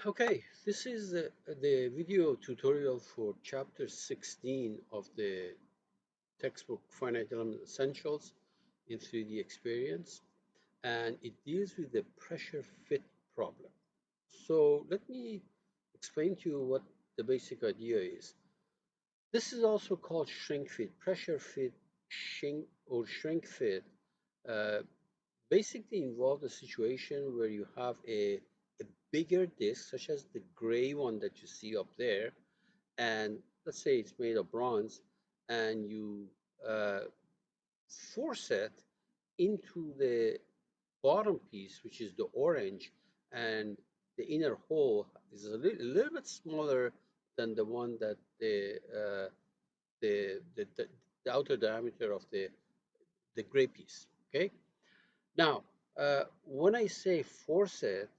Okay, this is the video tutorial for chapter 16 of the textbook Finite Element Essentials in 3D Experience, and it deals with the pressure fit problem. So let me explain to you what the basic idea is. This is also called shrink fit, pressure fit, shrink fit. Uh, Basically involve a situation where you have a bigger disk, such as the gray one that you see up there, and let's say it's made of bronze, and you uh, force it into the bottom piece, which is the orange, and the inner hole is a little bit smaller than the one that the outer diameter of the gray piece. Okay. Now, when I say force it,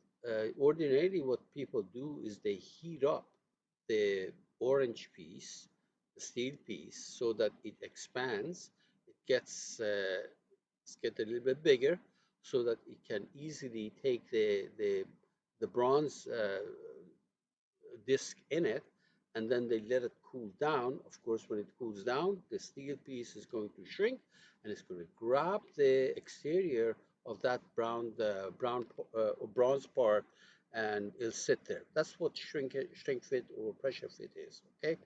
ordinarily what people do is they heat up the orange piece, the steel piece, so that it expands. It gets a little bit bigger, so that it can easily take the bronze disc in it, and then they let it cool down. Of course, when it cools down, the steel piece is going to shrink, and it's going to grab the exterior of that bronze part, and it'll sit there. That's what shrink fit or pressure fit is. Okay,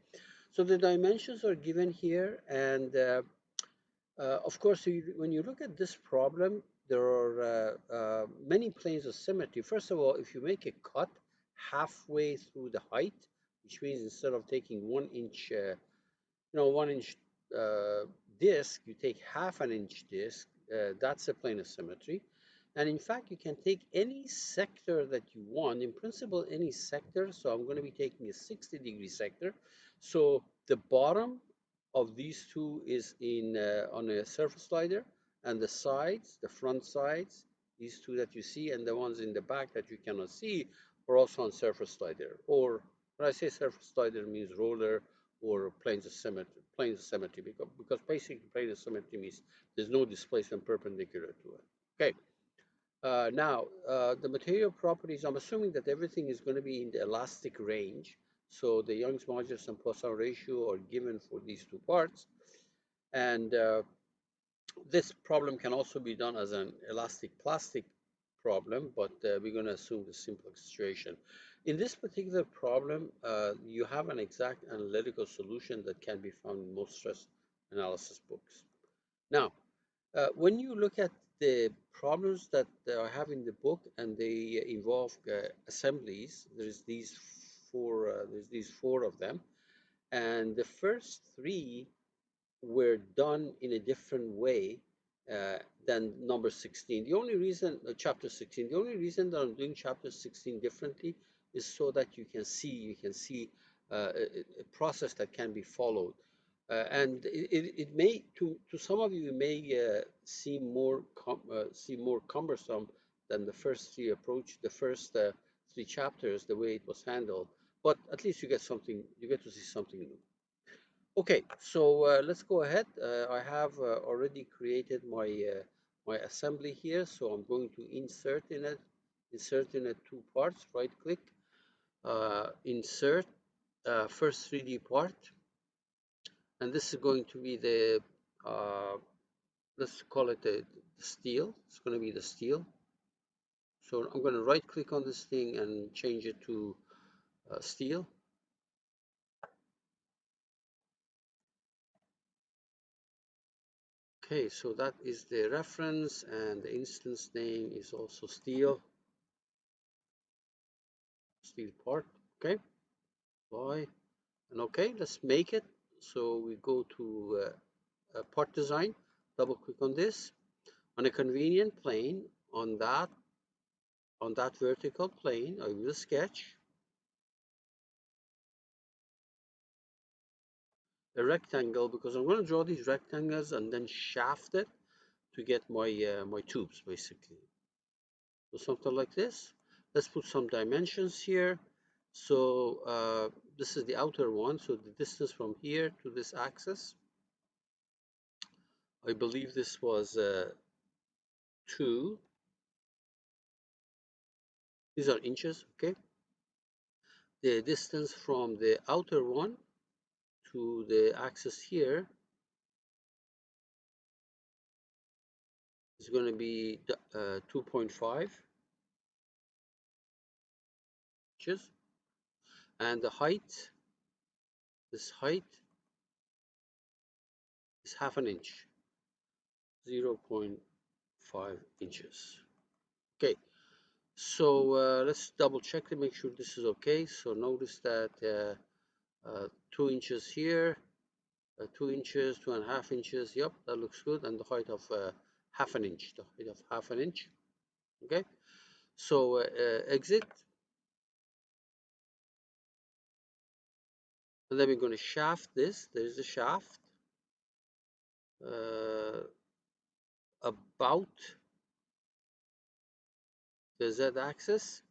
so the dimensions are given here, and of course, when you look at this problem, there are many planes of symmetry. First of all, if you make a cut halfway through the height, which means instead of taking 1 inch, 1 inch disc, you take half an inch disc, that's a plane of symmetry. And in fact, you can take any sector that you want, in principle, any sector. So I'm going to be taking a 60-degree sector. So the bottom of these two is in on a surface slider, and the sides, the front sides, these two that you see, and the ones in the back that you cannot see, are also on surface slider. Or when I say surface slider, means roller or planes of symmetry, because basically plane of symmetry means there's no displacement perpendicular to it. Okay. Now, the material properties, I'm assuming that everything is going to be in the elastic range. So the Young's modulus and Poisson ratio are given for these two parts. And this problem can also be done as an elastic plastic problem, but we're going to assume the simplest situation. In this particular problem, you have an exact analytical solution that can be found in most stress analysis books. Now, when you look at the problems that I have in the book, and they involve assemblies, there's these four of them, and the first three were done in a different way uh, than number 16. The only reason, chapter 16, the only reason that I'm doing chapter 16 differently is so that you can see a process that can be followed. And it may, to some of you, it may seem more cumbersome than the first three approach, the first three chapters, the way it was handled. But at least you get to see something new. Okay, so let's go ahead. I have already created my assembly here, so I'm going to insert in it two parts. Right click, insert first 3D part, and this is going to be the let's call it the steel. It's going to be the steel. So I'm going to right click on this thing and change it to steel. Okay, so that is the reference, and the instance name is also steel part. Okay, apply, and okay, let's make it. So we go to part design, double click on this, on a convenient plane, on that vertical plane. I will sketch a rectangle, because I'm going to draw these rectangles and then shaft it to get my tubes, basically. So something like this. Let's put some dimensions here. So this is the outer one, so the distance from here to this axis, I believe this was 2. These are inches, okay? the distance from the outer one to the axis here is going to be 2.5 inches, and the height, this height is half an inch, 0.5 inches. Okay, so let's double check to make sure this is okay. So notice that 2 inches here, 2 inches, 2.5 inches. Yep, that looks good. And the height of half an inch, the height of half an inch. Okay, so exit. And then we're going to shaft this. There's the shaft about the z-axis,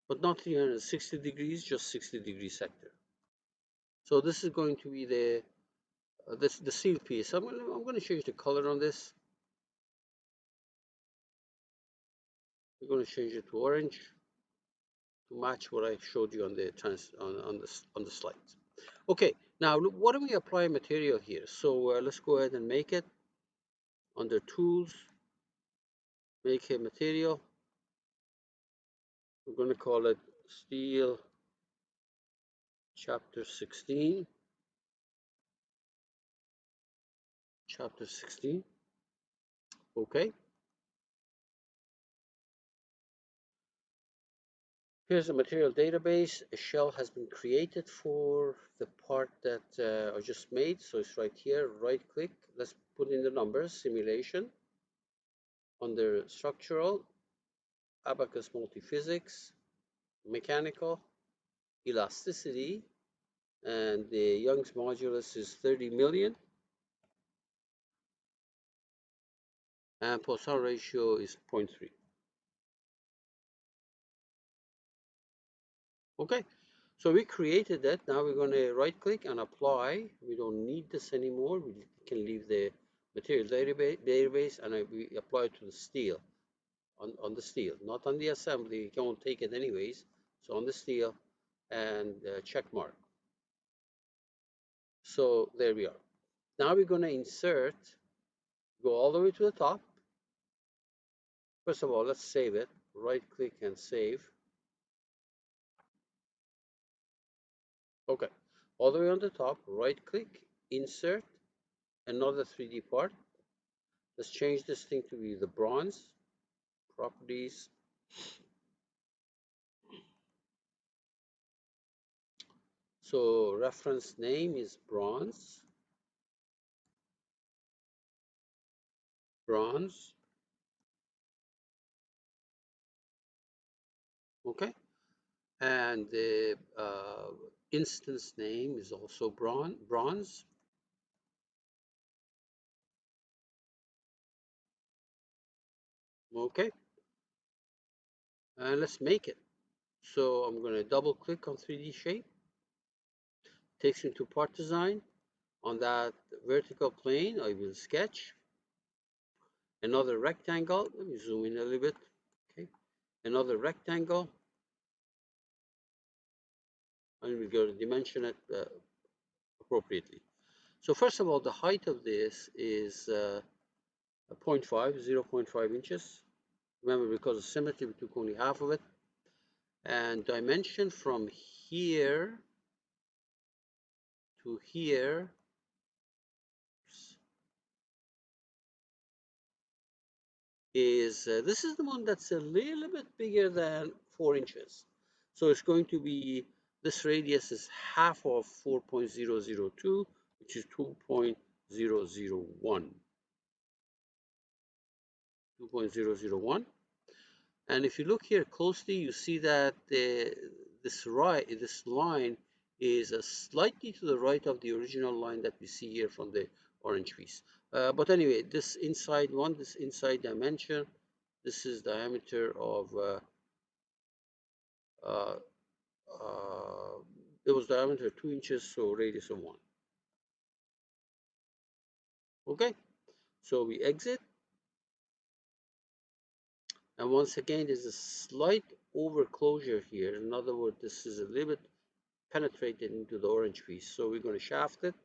but not 360 degrees, just 60-degree sector. So this is going to be the the seal piece. I'm going to change the color on this. We're going to change it to orange to match what I showed you on the on the slides. Okay, now look, what do we apply material here? So let's go ahead and make it under tools. Make a material. We're going to call it steel chapter 16. Chapter 16. Okay. Here's the material database. A shell has been created for the part that I just made. So it's right here. Right click. Let's put in the numbers. Simulation. Under structural, abacus multiphysics, mechanical, elasticity, and the Young's modulus is 30 million. And Poisson ratio is 0.3. Okay, so we created that. Now we're going to right click and apply. We don't need this anymore. We can leave the material database and we apply it to the steel, on the steel, not on the assembly. You can't take it anyways. So on the steel and check mark. So there we are. Now we're going to insert, go all the way to the top. First of all, let's save it. Right click and save. Okay, all the way on the top, right click, insert, another 3D part. Let's change this thing to be the bronze. Properties. So reference name is bronze. Bronze. Okay. And the instance name is also bronze. Okay. And let's make it. So I'm going to double click on 3D shape. Takes me to part design. On that vertical plane, I will sketch another rectangle. Let me zoom in a little bit. Okay. Another rectangle. And we're going to dimension it appropriately. So first of all, the height of this is 0.5 inches. Remember, because of symmetry, we took only half of it. And dimension from here to here is, this is the one that's a little bit bigger than 4 inches. So it's going to be, this radius is half of 4.002, which is 2.001. 2.001. And if you look here closely, you see that this line is slightly to the right of the original line that we see here from the orange piece. But anyway, this inside dimension, this is diameter of, it was diameter 2 inches, so radius of 1. Okay, so we exit. And once again, there's a slight overclosure here. In other words, this is a little bit penetrated into the orange piece. So we're going to shaft it.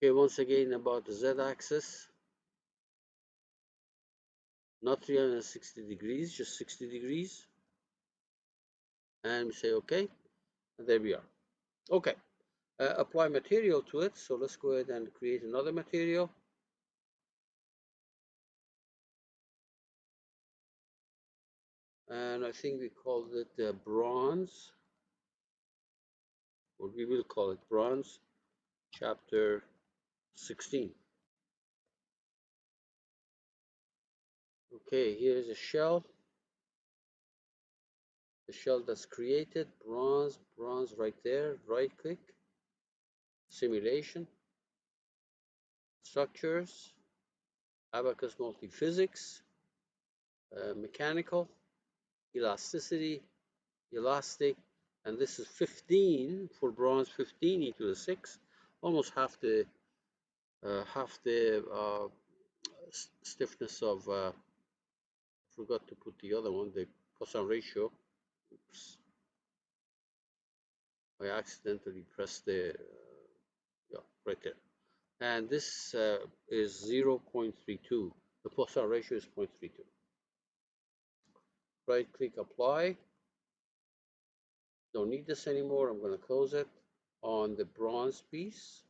Okay, once again about the z-axis, not 360 degrees, just 60 degrees. And we say okay, and there we are. Okay, apply material to it. So let's go ahead and create another material. And I think we called it bronze, or we will call it bronze, chapter 16. Okay, here's a shell. The shell that's created, bronze right there, right click, simulation, structures, abacus multiphysics, mechanical, elasticity, elastic, and this is 15 for bronze, 15 e to the 6, almost half the stiffness of, forgot to put the other one, the Poisson ratio. Oops, I accidentally pressed the, yeah, right there. And this is 0.32. The Poisson ratio is 0.32. Right click, apply. Don't need this anymore. I'm going to close it on the bronze piece.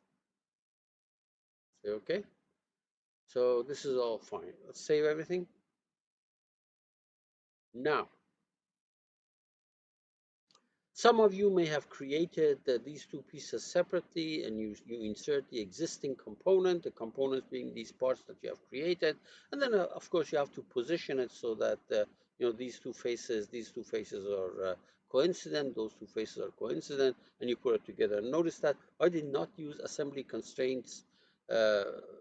Say okay. So this is all fine. Let's save everything. Now, some of you may have created these two pieces separately, and you insert the existing component, the components being these parts that you have created, and then of course you have to position it so that these two faces are coincident, those two faces are coincident, and you put it together. Notice that I did not use assembly constraints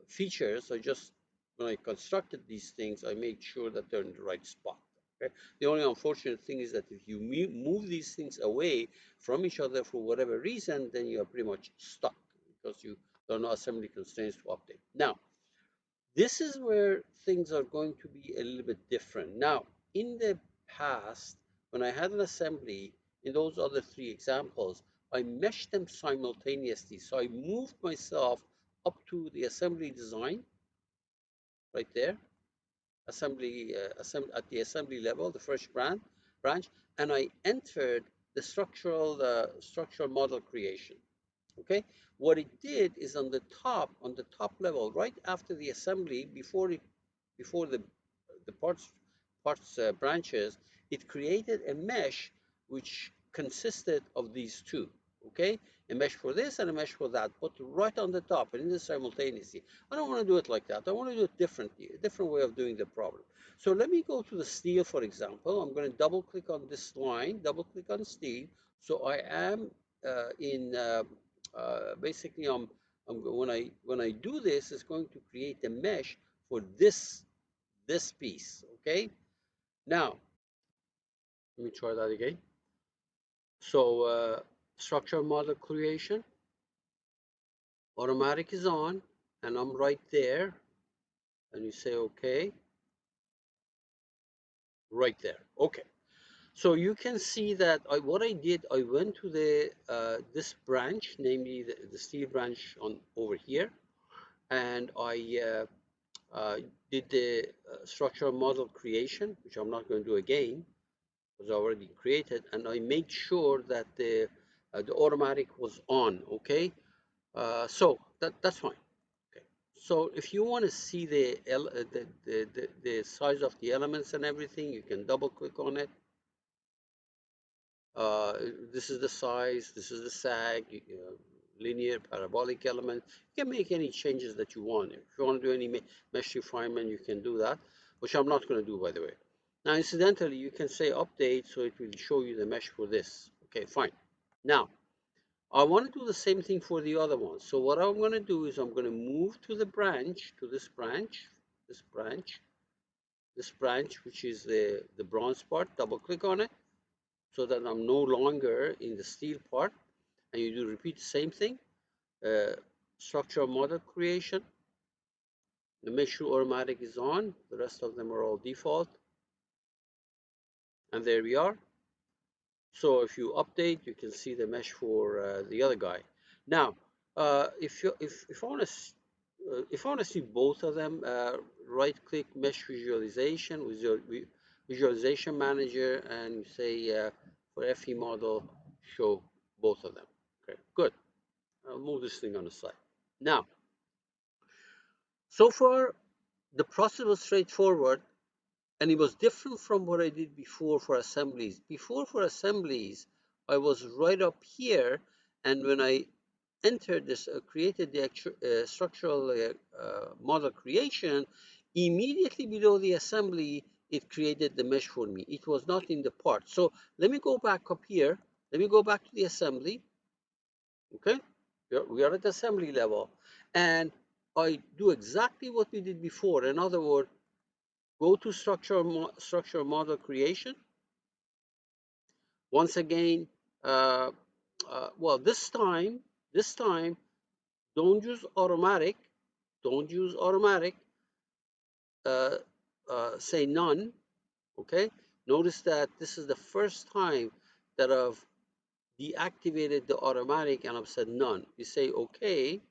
features. I just, when I constructed these things, I made sure that they're in the right spot. Okay? The only unfortunate thing is that if you move these things away from each other for whatever reason, then you are pretty much stuck because you don't know assembly constraints to update. Now, this is where things are going to be a little bit different. Now, in the past, when I had an assembly, in those other three examples, I meshed them simultaneously. So I moved myself up to the assembly design right there, at the assembly level, the first branch, and I entered the structural model creation. Okay, what it did is on the top level, right after the assembly, before the parts branches, it created a mesh which consisted of these two. Okay, a mesh for this and a mesh for that, but right on the top and in the simultaneously. I don't want to do it like that. I want to do it differently, a different way of doing the problem. So let me go to the steel, for example. I'm going to double click on this line, double click on steel. So I am in basically when I do this, it's going to create a mesh for this piece. Okay, now let me try that again. So structure model creation, automatic is on, and I'm right there, and you say okay, right there. Okay, so you can see that what I did, I went to the this branch, namely the steel branch on over here, and I did the structural model creation, which I'm not going to do again, was already created, and I made sure that the automatic was on. Okay, so that's fine. Okay, so if you want to see the size of the elements and everything, you can double click on it. Uh, this is the size, this is the sag, linear, parabolic element. You can make any changes that you want. If you want to do any mesh refinement, you can do that, which I'm not going to do, by the way. Now, incidentally, you can say update, so it will show you the mesh for this. Okay, fine. Now, I want to do the same thing for the other one. So what I'm going to do is I'm going to move to the branch, to this branch, which is the bronze part, double click on it, so that I'm no longer in the steel part, and you do repeat the same thing, structural model creation, and make sure automatic is on, the rest of them are all default, and there we are. So if you update, you can see the mesh for the other guy. Now, if I want to if I want to see both of them, right-click Mesh Visualization with your Visualization Manager, and you say for FE model, show both of them. Okay, good. I'll move this thing on the side. Now, so far the process was straightforward, and it was different from what I did before for assemblies. Before for assemblies, I was right up here, and when I entered this, created the structural model creation, immediately below the assembly, it created the mesh for me. It was not in the part. So let me go back up here. Let me go back to the assembly. Okay, we are at the assembly level, and I do exactly what we did before. In other words, go to structure model creation. Once again, uh, well, this time, don't use automatic. Don't use automatic. Uh, say none. Okay. Notice that this is the first time that I've deactivated the automatic and I've said none. You say okay.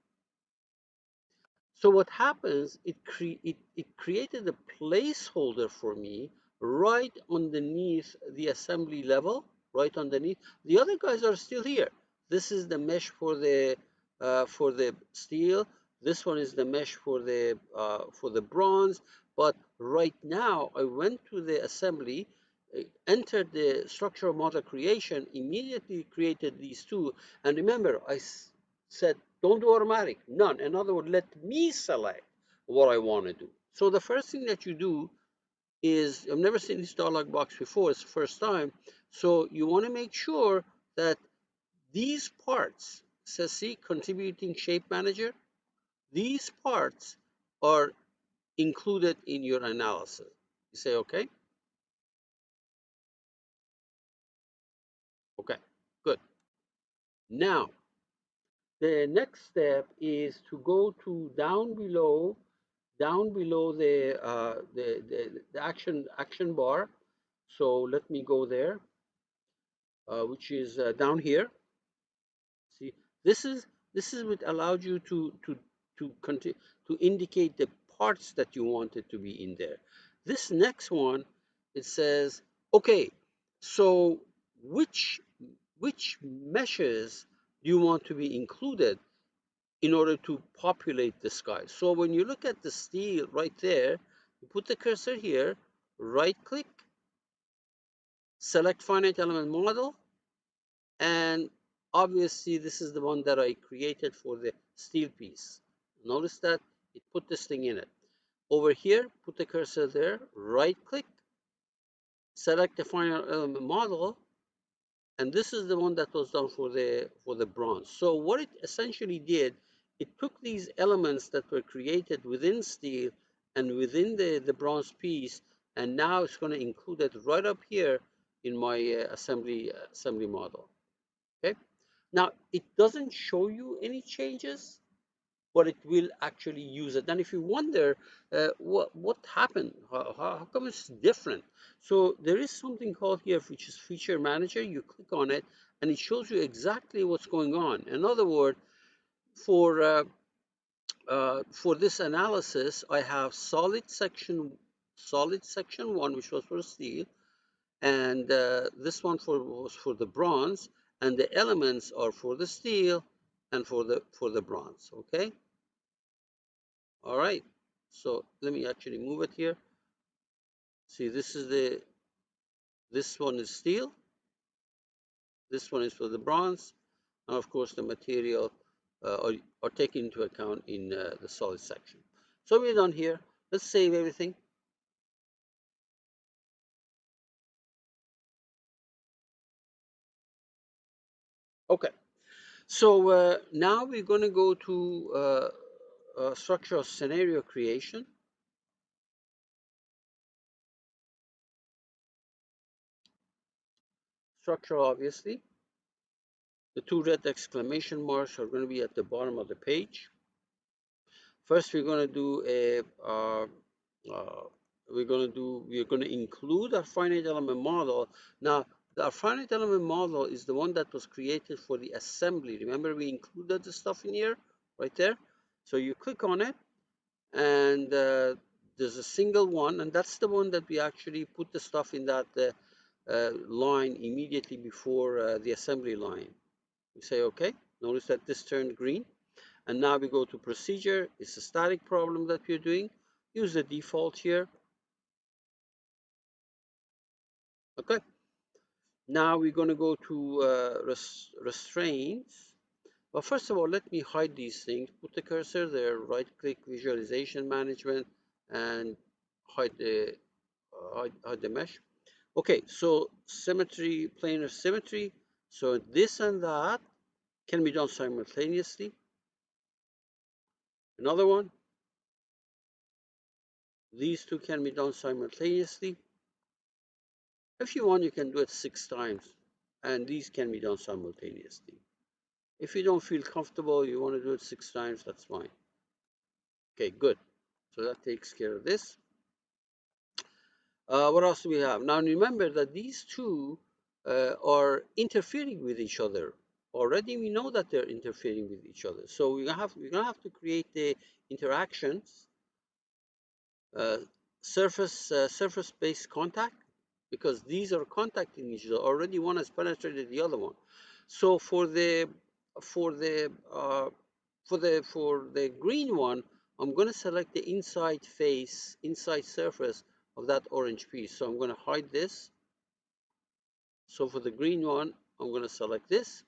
So what happens, it created a placeholder for me right underneath the assembly level, right underneath. The other guys are still here. This is the mesh for the steel. This one is the mesh for the bronze. But right now, I went to the assembly, entered the structural model creation, immediately created these two. And remember, I said, don't do automatic, none. In other words, let me select what I want to do. So the first thing that you do is, I've never seen this dialog box before, it's the first time. So you want to make sure that these parts, says see, contributing shape manager, these parts are included in your analysis. You say, okay, okay, good. Now, the next step is to go to down below the action bar. So let me go there, which is down here. See, this is what allowed you to continue to indicate the parts that you wanted to be in there. This next one, it says, okay, so which meshes do you want to be included in order to populate the sky? So when you look at the steel right there, you put the cursor here, right click, select finite element model, and obviously this is the one that I created for the steel piece. Notice that it put this thing in it. Over here, put the cursor there, right click, select the finite element model, and this is the one that was done for the bronze. So what it essentially did, it took these elements that were created within steel and within the bronze piece, and now it's going to include it right up here in my assembly model. Okay. Now it doesn't show you any changes, but it will actually use it. And if you wonder what happened, how come it's different? So there is something called here, which is Feature Manager. You click on it, and it shows you exactly what's going on. In other words, for this analysis, I have solid section one, which was for steel, and this one was for the bronze, and the elements are for the steel and for the bronze. Okay. All right, so let me actually move it here. See, this one is steel, this one is for the bronze, and of course the material are taken into account in the solid section. So we're done here. Let's save everything. Okay, so now we're going to go to structural scenario creation. Structure, obviously. The two red exclamation marks are going to be at the bottom of the page. First, we're going to do we're going to include our finite element model. Now, Our finite element model is the one that was created for the assembly. Remember, we included the stuff in here, right there. So you click on it, and there's a single one, and that's the one that we actually put the stuff in that line immediately before the assembly line. We say OK. Notice that this turned green. And now we go to procedure. It's a static problem that we're doing. Use the default here. OK. Now we're going to go to restraints. Well, first of all, let me hide these things. Put the cursor there, right-click Visualization Management, and hide the mesh. Okay, so symmetry, planar symmetry. So this and that can be done simultaneously. Another one. These two can be done simultaneously. If you want, you can do it 6 times, and these can be done simultaneously. If you don't feel comfortable, you want to do it 6 times, that's fine. Okay, good. So that takes care of this. What else do we have? Now remember that these two are interfering with each other. Already we know that they're interfering with each other. So we're gonna have to create the interactions, surface-based contact, because these are contacting each other. Already one has penetrated the other one. So for the green one, I'm going to select the inside face, inside surface of that orange piece. So I'm going to hide this. So for the green one, I'm going to select this.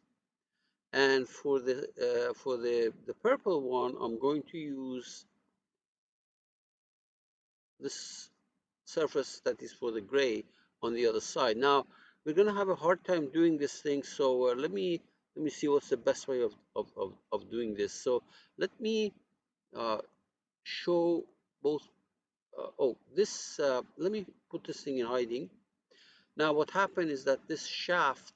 And for the purple one, I'm going to use this surface that is for the gray on the other side. Now we're going to have a hard time doing this thing. So let me see what's the best way of doing this. So let me show both. Let me put this thing in hiding. Now what happened is that this shaft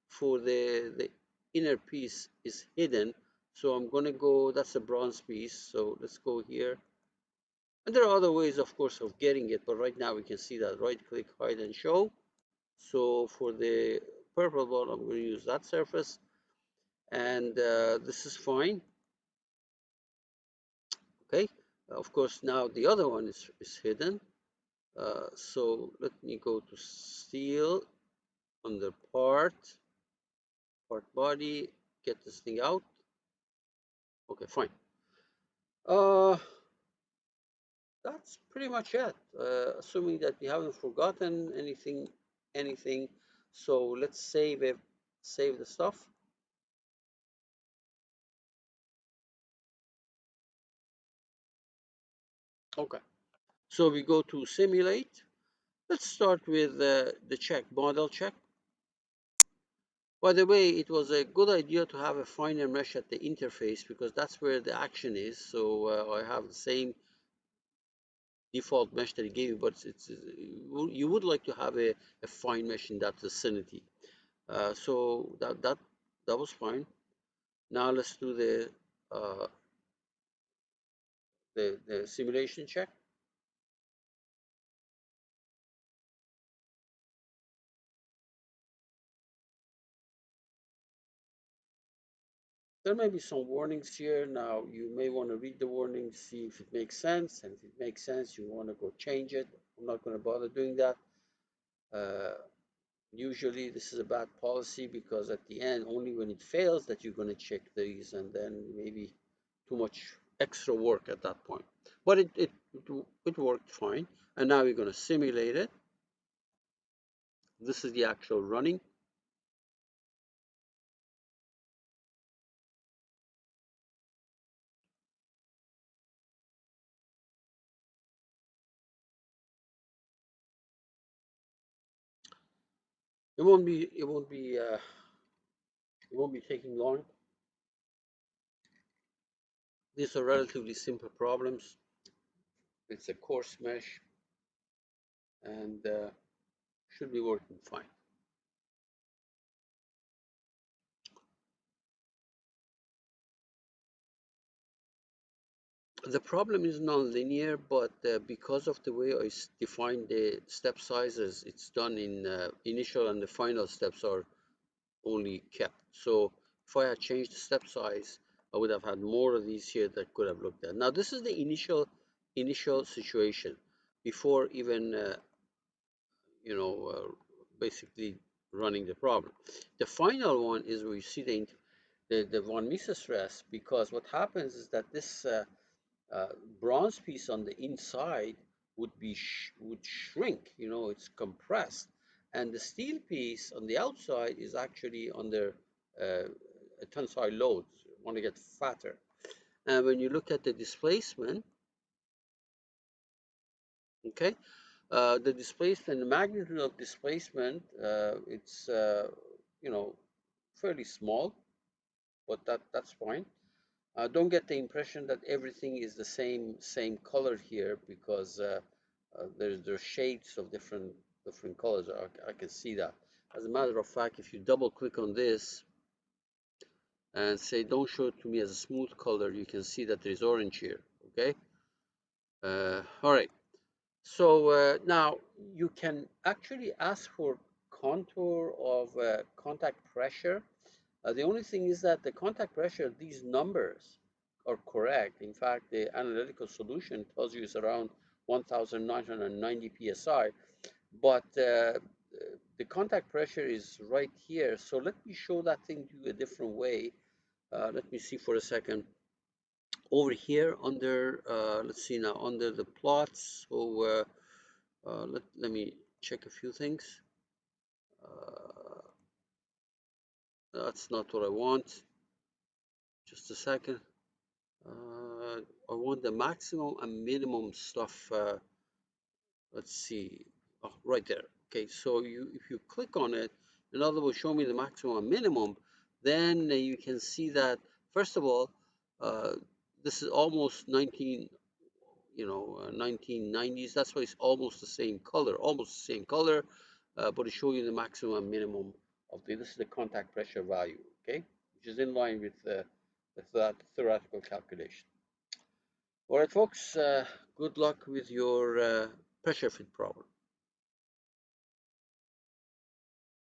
for the inner piece is hidden. So I'm going to go, that's a bronze piece. So let's go here. And there are other ways, of course, of getting it. But right now we can see that. Right click, hide and show. So for the purple one, I'm going to use that surface. And this is fine. Okay. Of course, now the other one is hidden. So let me go to steel under part body, get this thing out. Okay, fine. That's pretty much it. Assuming that we haven't forgotten anything. So let's save it, save the stuff. Okay. So we go to simulate. Let's start with the check, model check. By the way, it was a good idea to have a finer mesh at the interface because that's where the action is. So I have the same default mesh that it gave you, but you would like to have a fine mesh in that vicinity. So that was fine. Now let's do the simulation check. There may be some warnings here. Now you may want to read the warning, see if it makes sense, and if it makes sense, you want to go change it. I'm not going to bother doing that. Usually this is a bad policy because at the end, only when it fails that you're going to check these, and then maybe too much extra work at that point. But it worked fine. And now we're going to simulate it. This is the actual running. It won't be taking long. These are relatively simple problems. It's a coarse mesh and should be working fine. The problem is non-linear, but because of the way I define the step sizes, it's done in initial and the final steps are only kept. So if I had changed the step size, I would have had more of these here that could have looked at. Now this is the initial situation before even you know basically running the problem. The final one is where you see the von Mises stress, because what happens is that this uh, bronze piece on the inside would shrink. It's compressed, and the steel piece on the outside is actually under a tensile load. You want to get fatter. And when you look at the displacement, okay, the displacement, the magnitude of displacement, it's fairly small, but that's fine. Don't get the impression that everything is the same color here, because there's shades of different colors. I can see that. As a matter of fact, if you double click on this and say don't show it to me as a smooth color, you can see that there's orange here. Okay. All right. So now you can actually ask for contour of contact pressure. The only thing is that the contact pressure, these numbers are correct. In fact, the analytical solution tells you it's around 1,990 psi, but the contact pressure is right here. So let me show that thing to you a different way. Let me see for a second. Over here under, let's see now, under the plots. So let me check a few things. That's not what I want. Just a second. I want the maximum and minimum stuff. Let's see. Oh, right there. Okay, so if you click on it, in other words, show me the maximum and minimum, then you can see that, first of all, uh, this is almost 1990s. That's why it's almost the same color, but it shows you the maximum and minimum of this is the contact pressure value, okay, which is in line with that theoretical calculation. All right, folks, good luck with your pressure fit problem.